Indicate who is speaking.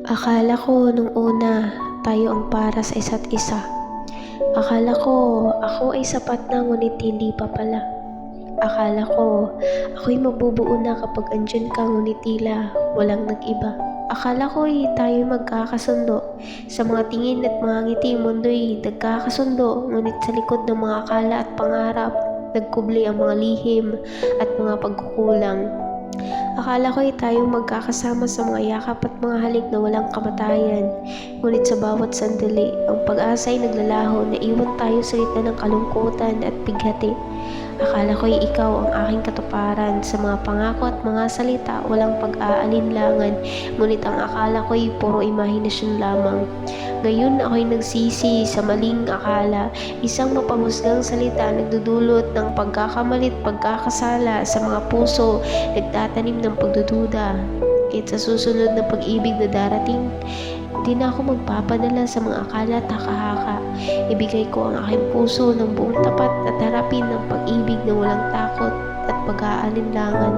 Speaker 1: Akala ko nung una, tayo ang para sa isa't isa. Akala ko, ako ay sapat na ngunit hindi pa pala. Akala ko, ako'y mabubuo na kapag andyan ka ngunit tila walang nag-iba. Akala ko tayo magkakasundo. Sa mga tingin at mga ngiti, mundo'y nagkakasundo. Ngunit sa likod ng mga akala at pangarap, nagkubli ang mga lihim at mga pagkukulang. Akala ko tayong magkakasama sa mga yakap at mga halik na walang kamatayan. Ngunit sa bawat sandali, ang pag-asa ay naglalaho na iwan tayo sa gitna ng kalungkutan at bighati. Akala ko ikaw ang aking katuparan sa mga pangako at mga salita, walang pag-aalinlangan. Ngunit ang akala ko puro imahinasyon lamang. Ngayon ako'y nagsisi sa maling akala. Isang mapahusgang salita nagdudulot ng pagkakamalit, pagkakasala sa mga puso, nagtatanim ng pagdududa. Kahit sa susunod na pag-ibig na darating, hindi na ako magpapadala sa mga akala at haka-haka. Ibigay ko ang aking puso ng buong tapat at harapin ng pag-ibig na walang takot at pag-aalinlangan.